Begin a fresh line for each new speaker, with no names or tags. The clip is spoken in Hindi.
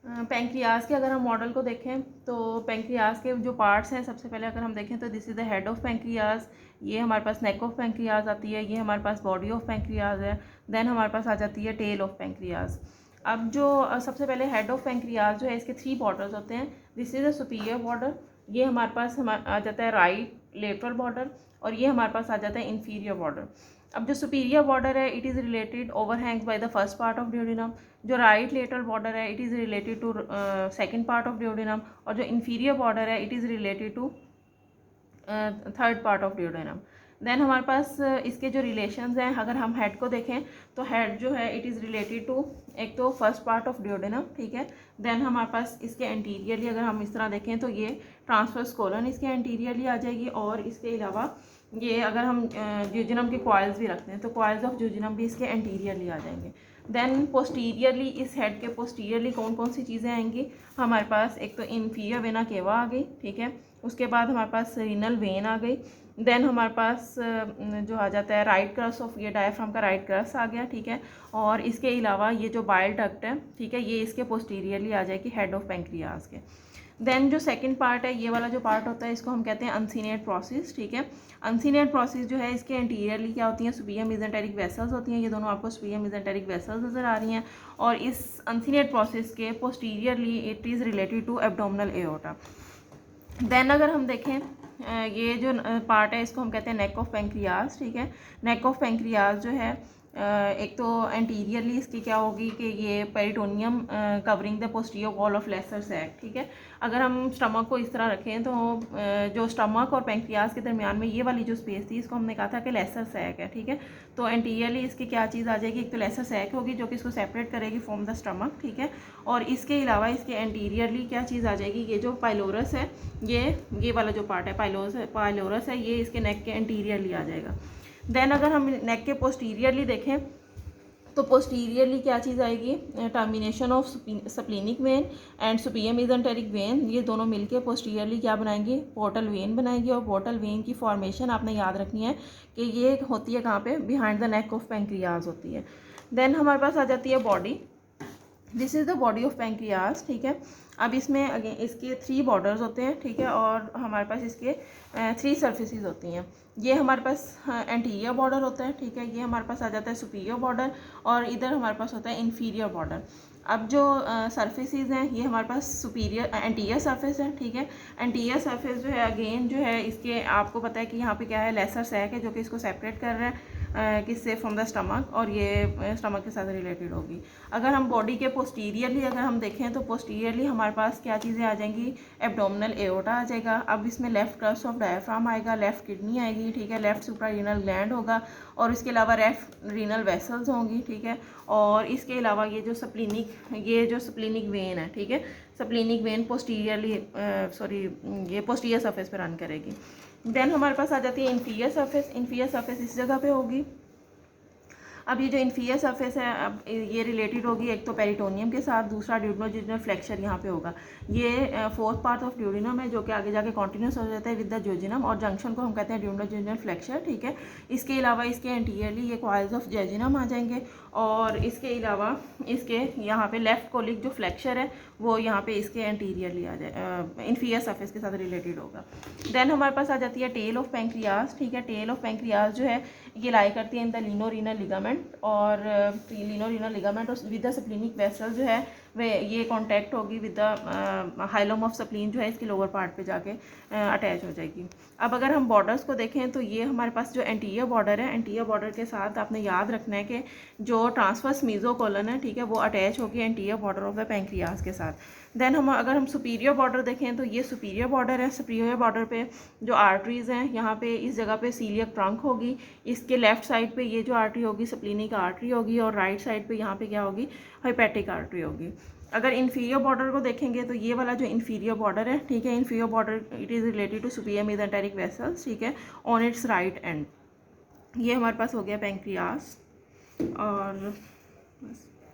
पेंक्रियाज के अगर हम मॉडल को देखें तो पेंक्रियाज के जो पार्ट्स हैं, सबसे पहले अगर हम देखें तो this is the head of pancreas, ये हमारे पास नेक ऑफ पेंक्रियाज आती है, ये हमारे पास बॉडी ऑफ पेंक्रियाज है, देन हमारे पास आ जाती है टेल ऑफ पेंक्रियाज। अब जो सबसे पहले हेड ऑफ पेंक्रियाज जो है, इसके 3 बॉर्डर्स होते हैं। This is the superior border, ये हमारे पास आ जाता है राइट लेटरल बॉर्डर, और ये हमारे पास आ जाता है इन्फीरियर बॉर्डर। अब जो सुपीरियर बॉर्डर है it is related overhangs by the first part of duodenum, जो राइट लेटरल बॉर्डर है it is related to second part of duodenum, और जो इन्फीरियर बॉर्डर है it is related to third part of duodenum. Then हमारे पास इसके जो रिलेशंस हैं, अगर हम हेड को देखें तो हेड जो है इट इज़ रिलेटेड टू एक तो फर्स्ट पार्ट ऑफ ड्यूडेनम, ठीक है। देन हमारे पास इसके एंटीरियरली अगर हम इस तरह देखें तो ये ट्रांसवर्स कोलन इसके एंटीरियरली आ जाएगी, और इसके अलावा ये अगर हम ड्यूडेनम के कॉइल्स भी रखते हैं तो कॉइल्स ऑफ ड्यूडेनम भी इसके एंटीरियरली आ जाएंगे। देन पोस्टीरियरली, इस हेड के पोस्टीरियरली कौन कौन सी चीज़ें आएंगी, हमारे पास एक तो इन्फीरियर वेना केवा आ गई, ठीक है। उसके बाद हमारे पास रीनल वेन आ गई। देन हमारे पास जो आ जाता है राइट क्रस ऑफ, ये डायफ्राम का राइट क्रस आ गया, ठीक है। और इसके अलावा ये जो बाइल डक्ट है, ठीक है, ये इसके पोस्टीरियरली आ जाएगी हेड ऑफ पेंक्रियाज के। देन जो सेकंड पार्ट है, ये वाला जो पार्ट होता है इसको हम कहते हैं अनसीनेट प्रोसेस, ठीक है। अनसीनेट प्रोसेस जो है इसके एंटीरियरली क्या होती हैं, सुपिया मेसेंटेरिक वेसल्स होती हैं, ये दोनों आपको सुपिया मेसेंटेरिक वेसल्स नज़र आ रही हैं। और इस अनसीनेट प्रोसेस के posteriorly it is related to abdominal aorta. Then अगर हम देखें ये जो पार्ट है इसको हम कहते हैं नेक ऑफ पेंक्रियाज, ठीक है। नेक ऑफ पेंक्रियाज जो है एक तो एंटीरियरली इसकी क्या होगी कि ये peritoneum covering the posterior wall of lesser sac, ठीक है। अगर हम स्टमक को इस तरह रखें तो जो स्टमक और पेंक्रियाज के दरमियान में ये वाली जो स्पेस थी इसको हमने कहा था कि लेसर सैक है, ठीक है। तो एंटीरियरली इसकी क्या चीज़ आ जाएगी, एक तो लेसर सैक होगी जो कि इसको सेपरेट करेगी फ्रॉम द स्टमक, ठीक है। और इसके अलावा इसके एंटीरियरली क्या चीज़ आ जाएगी, ये जो पाइलोरस है, ये वाला जो पार्ट है पाइलोरस है, ये इसके नेक के एंटीरियरली आ जाएगा। देन अगर हम नेक के पोस्टीरियरली देखें तो पोस्टीरियरली क्या चीज़ आएगी, termination of splenic vein and superior mesenteric vein, ये दोनों मिलके पोस्टीरियरली क्या बनाएंगे, पोर्टल वेन बनाएंगे। और पोर्टल वेन की फॉर्मेशन आपने याद रखनी है कि ये होती है कहाँ पे, behind the neck of pancreas होती है। देन हमारे पास आ जाती है body, this is the body of pancreas, ठीक है। अब इसमें अगेन इसके 3 बॉर्डर्स होते हैं, ठीक है, और हमारे पास इसके 3 सर्फेसिस होती हैं। ये हमारे पास एंटीरियर बॉर्डर होता है, ठीक है, ये हमारे पास आ जाता है सुपीरियर बॉर्डर, और इधर हमारे पास होता है इन्फीरियर बॉर्डर। अब जो सर्फेसिस हैं ये हमारे पास सुपीरियर एंटीरियर सर्फेस है, ठीक है। एंटीरियर सर्फेस जो है अगेन जो है इसके आपको पता है कि यहाँ पे क्या है, लेसर सैक है जो कि इसको सेपरेट कर रहा है किससे, फ्रॉम द स्टमक, और ये स्टमक के साथ रिलेटेड होगी। अगर हम बॉडी के पोस्टीरियरली अगर हम देखें तो पोस्टीरियरली हमारे पास क्या चीज़ें आ जाएंगी, एब्डोमिनल एओर्टा आ जाएगा। अब इसमें लेफ्ट क्रस्ट ऑफ डायफ्राम आएगा, लेफ्ट किडनी आएगी, ठीक है, लेफ्ट सुप्रारीनल ग्लैंड होगा, और इसके अलावा लेफ्ट रीनल वेसल्स होंगी, ठीक है। और इसके अलावा ये जो स्प्लीनिक वेन है, ठीक है, स्प्लीनिक वेन पोस्टीरियरली ये पोस्टीरियर सरफेस पर रन करेगी। देन हमारे पास आ जाती है इन्फीरियर सरफेस, इन्फीरियर सरफेस इस जगह पे होगी। अब ये जो इन्फीरियर सरफेस है अब ये रिलेटेड होगी एक तो पेरिटोनियम के साथ, दूसरा ड्यूडेनोजुजिनल फ्लेक्चर यहाँ पे होगा। ये फोर्थ पार्ट ऑफ ड्यूडेनम है जो कि आगे जाके कॉन्टिन्यूस हो जाता है विद द जेजुनम, और जंक्शन को हम कहते हैं ड्यूडेनोजुजिनल फ्लेक्चर, ठीक है। इसके अलावा इसके एंटीरियरली ये कॉइल्स ऑफ जेजुनम आ जाएंगे, और इसके अलावा इसके यहाँ पे लेफ्ट कोलिक जो फ्लेक्चर है वो यहाँ पे इसके एंटीरियरली आ जाए, इन्फीरियर सरफेस के साथ रिलेटेड होगा। देन हमारे पास आ जाती है टेल ऑफ पेंक्रियाज, ठीक है। टेल ऑफ पेंक्रियाज जो है ये लाई करती है इन द लिनोरीनल लिगामेंट, और लिनोरीनल लिगामेंट और विद द स्प्लीनिक वेसल जो है वे ये कांटेक्ट होगी with the hilum of spleen जो है इसके लोअर पार्ट पे जाके अटैच हो जाएगी। अब अगर हम बॉर्डर्स को देखें तो ये हमारे पास जो एंटीरियर बॉर्डर है, एंटीरियर बॉर्डर के साथ आपने याद रखना है कि जो ट्रांसवर्स मीजोकोलन है, ठीक है, वो अटैच होगी anterior border of the pancreas के साथ। देन अगर हम सुपीरियर बॉर्डर देखें तो ये सुपीरियर बॉर्डर है, सुपीरियर बॉर्डर पे जो आर्टरीज़ हैं यहाँ पे इस जगह पे सीलियक ट्रंक होगी, इसके लेफ्ट साइड पे ये जो आर्टरी होगी स्प्लीनिक आर्टरी होगी, और राइट साइड पे यहाँ पे क्या होगी, हाइपैटिक आर्टरी होगी। अगर इन्फीरियर बॉर्डर को देखेंगे तो ये वाला जो इन्फीरियर बॉर्डर है, ठीक है, inferior border it is related to superior mesenteric vessels, ठीक है, ऑन इट्स राइट एंड। ये हमारे पास हो गया पेंक्रियाज, और बस।